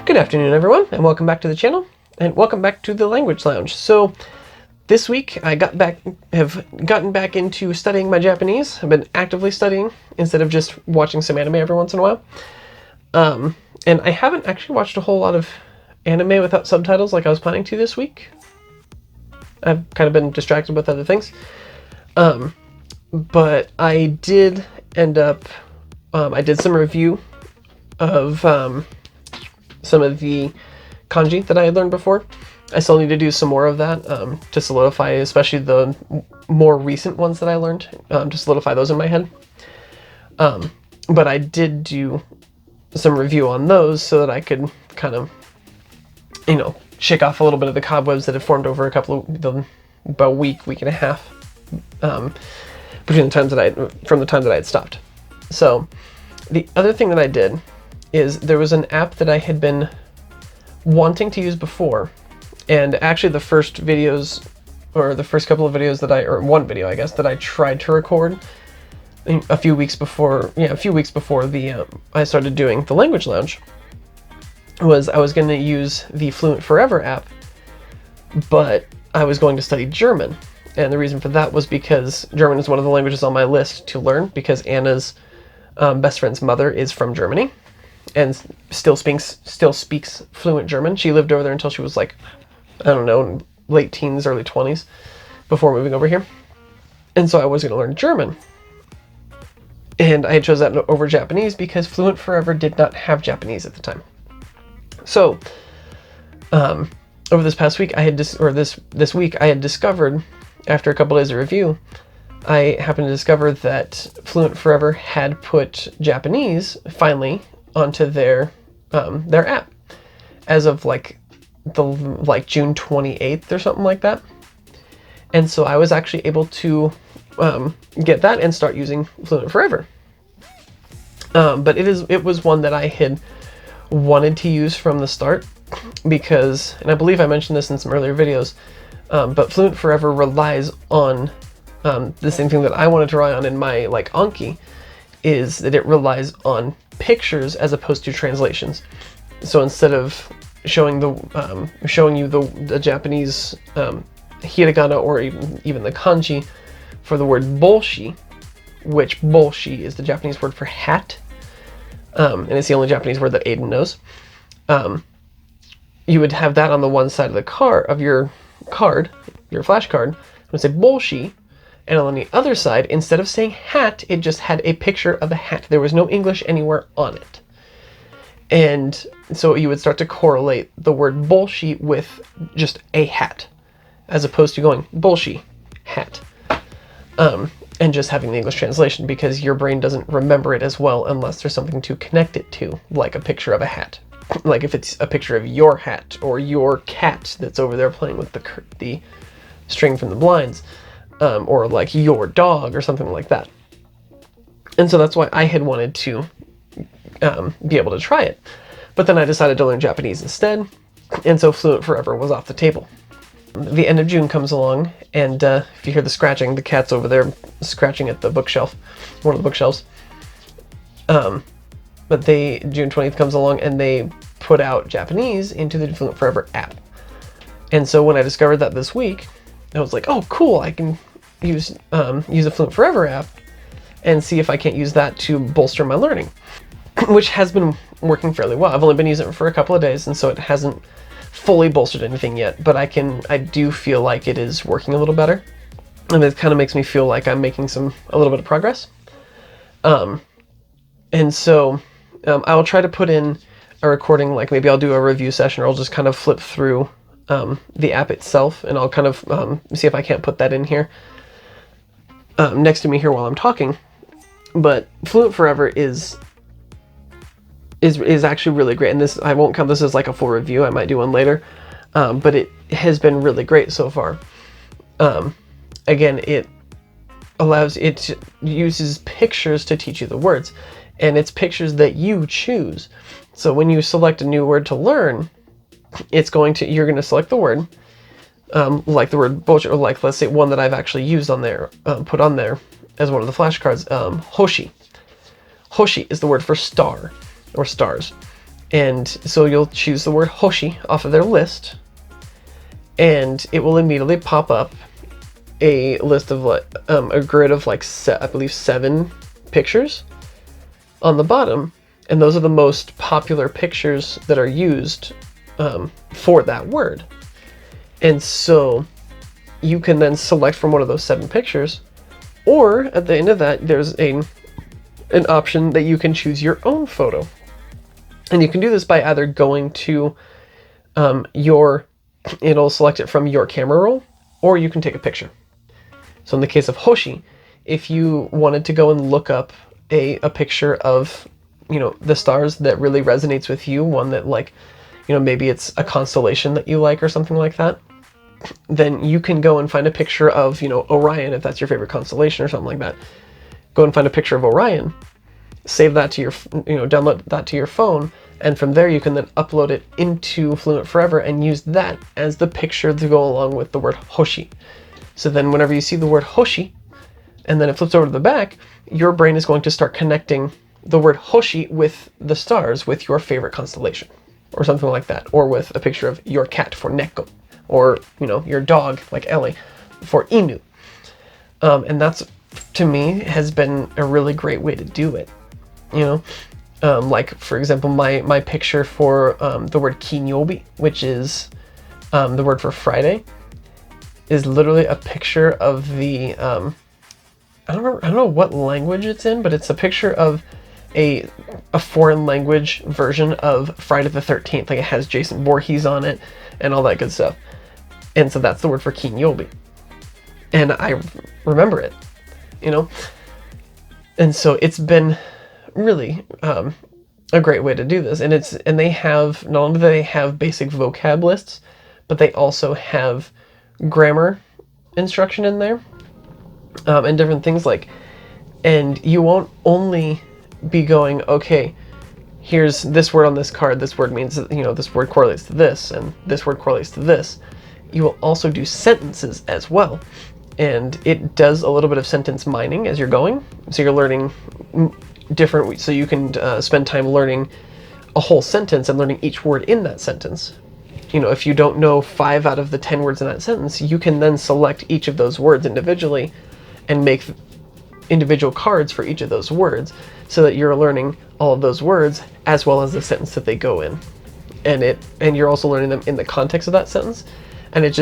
Good afternoon, everyone, and welcome back to the channel, and welcome back to the Language Lounge. So, this week I have gotten back into studying my Japanese. I've been actively studying instead of just watching some anime every once in a while. And I haven't actually watched a whole lot of anime without subtitles like I was planning to this week. I've kind of been distracted with other things. But I did end up, I did some review of some of the kanji that I had learned before. I still need to do some more of that to solidify, especially the more recent ones that I learned, to solidify those in my head. But I did do some review on those so that I could kind of, shake off a little bit of the cobwebs that had formed over about a week and a half from the time that I had stopped. So the other thing that I did is there was an app that I had been wanting to use before, and actually the first couple of videos one video I guess that I tried to record a few weeks before I started doing the Language Lounge was I was going to use the Fluent Forever app, but I was going to study German, and the reason for that was because German is one of the languages on my list to learn because Anna's best friend's mother is from Germany and still speaks fluent German. She lived over there until she was late teens, early 20s before moving over here. And so I was going to learn German. And I chose that over Japanese because Fluent Forever did not have Japanese at the time. So, over this past week, this week, I had discovered, after a couple days of review, I happened to discover that Fluent Forever had put Japanese finally onto their app as of June 28th or something like that. And so I was actually able to get that and start using Fluent Forever. But it was one that I had wanted to use from the start because, and I believe I mentioned this in some earlier videos, but Fluent Forever relies on the same thing that I wanted to rely on in my Anki, is that it relies on pictures as opposed to translations. So instead of showing you the Japanese hiragana or even the kanji for the word bolshi, which bolshi is the Japanese word for hat, and it's the only Japanese word that Aiden knows, you would have that on the one side of your flashcard, it would say bolshi, and on the other side, instead of saying hat, it just had a picture of a hat. There was no English anywhere on it. And so you would start to correlate the word bolshi with just a hat, as opposed to going bolshi, hat, and just having the English translation, because your brain doesn't remember it as well unless there's something to connect it to, like a picture of a hat. Like if it's a picture of your hat or your cat that's over there playing with the string from the blinds. Or like your dog or something like that. And so that's why I had wanted to be able to try it. But then I decided to learn Japanese instead, and so Fluent Forever was off the table. The end of June comes along, and if you hear the scratching, the cat's over there scratching at the bookshelf, one of the bookshelves. But June 20th comes along, and they put out Japanese into the Fluent Forever app. And so when I discovered that this week, I was like, oh, cool, I can use the Fluent Forever app and see if I can't use that to bolster my learning, which has been working fairly well. I've only been using it for a couple of days, and so it hasn't fully bolstered anything yet, but I do feel like it is working a little better, and it kind of makes me feel like I'm making a little bit of progress. And so I will try to put in a recording, like maybe I'll do a review session, or I'll just kind of flip through the app itself, and I'll kind of see if I can't put that in here next to me here while I'm talking. But Fluent Forever is actually really great, and I won't count this as like a full review. I might do one later, but it has been really great so far. Again, it uses pictures to teach you the words, and it's pictures that you choose. So when you select a new word to learn, you're going to select the word, like the word bullshit, or like, let's say one that I've actually used on there, put on there as one of the flashcards, hoshi. Hoshi is the word for star, or stars. And so you'll choose the word Hoshi off of their list, and it will immediately pop up a list of like a grid of like I believe 7 pictures on the bottom, and those are the most popular pictures that are used for that word. And so you can then select from one of those 7 pictures, or at the end of that, there's an option that you can choose your own photo. And you can do this by either going to it'll select it from your camera roll, or you can take a picture. So in the case of Hoshi, if you wanted to go and look up a picture of, the stars that really resonates with you, one that like, maybe it's a constellation that you like or something like that, then you can go and find a picture of, Orion, if that's your favorite constellation or something like that. Go and find a picture of Orion, save that to your, download that to your phone, and from there you can then upload it into Fluent Forever and use that as the picture to go along with the word Hoshi. So then whenever you see the word Hoshi, and then it flips over to the back, your brain is going to start connecting the word Hoshi with the stars, with your favorite constellation, or something like that, or with a picture of your cat for Neko, or, your dog, like Ellie, for Inu. And that's, to me, has been a really great way to do it, like, for example, my picture for the word Kinyobi, which is the word for Friday, is literally a picture of the, I don't know what language it's in, but it's a picture of a foreign language version of Friday the 13th. Like, it has Jason Voorhees on it and all that good stuff. And so that's the word for Kinyobi. And I remember it, And so it's been really a great way to do this. And they have, not only do they have basic vocab lists, but they also have grammar instruction in there, and different things like, and you won't only be going, okay, here's this word on this card, this word means, this word correlates to this, and this word correlates to this. You will also do sentences as well. And it does a little bit of sentence mining as you're going. So you're learning different, so you can spend time learning a whole sentence and learning each word in that sentence. If you don't know 5 out of the 10 words in that sentence, you can then select each of those words individually and make individual cards for each of those words, so that you're learning all of those words as well as the sentence that they go in. And you're also learning them in the context of that sentence. And it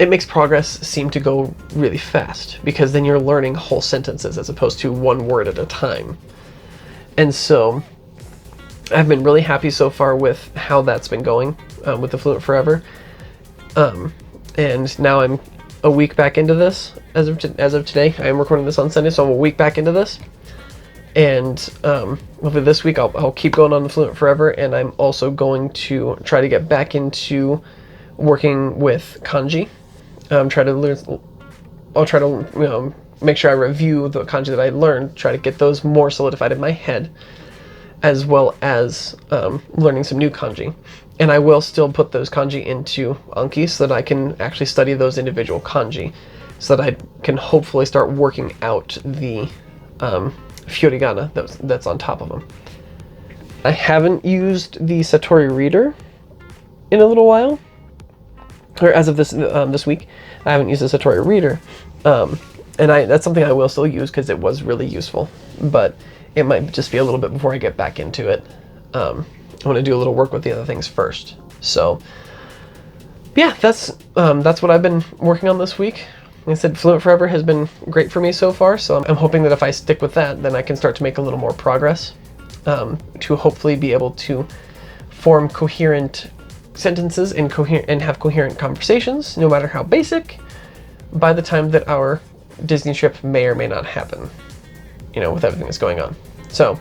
makes progress seem to go really fast, because then you're learning whole sentences as opposed to one word at a time. And so I've been really happy so far with how that's been going with the Fluent Forever. And now I'm a week back into this as of today. I am recording this on Sunday, so I'm a week back into this. And hopefully this week I'll keep going on the Fluent Forever, and I'm also going to try to get back into working with kanji. I'll try to make sure I review the kanji that I learned, try to get those more solidified in my head, as well as learning some new kanji. And I will still put those kanji into Anki so that I can actually study those individual kanji, so that I can hopefully start working out the furigana that's on top of them. I haven't used the Satori Reader in a little while, or as of this week, I haven't used the Satori Reader, and that's something I will still use because it was really useful, but it might just be a little bit before I get back into it. I want to do a little work with the other things first. So yeah, that's what I've been working on this week. Like I said, Fluent Forever has been great for me so far, so I'm hoping that if I stick with that, then I can start to make a little more progress, to hopefully be able to form coherent sentences and have coherent conversations, no matter how basic, by the time that our Disney trip may or may not happen, with everything that's going on. So,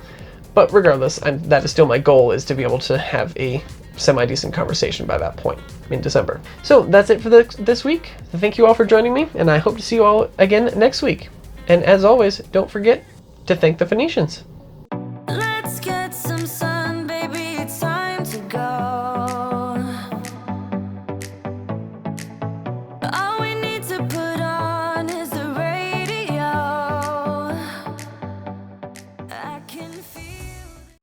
but regardless, that is still my goal, is to be able to have a semi-decent conversation by that point in December. So that's it for this week. Thank you all for joining me, and I hope to see you all again next week. And as always, don't forget to thank the Phoenicians.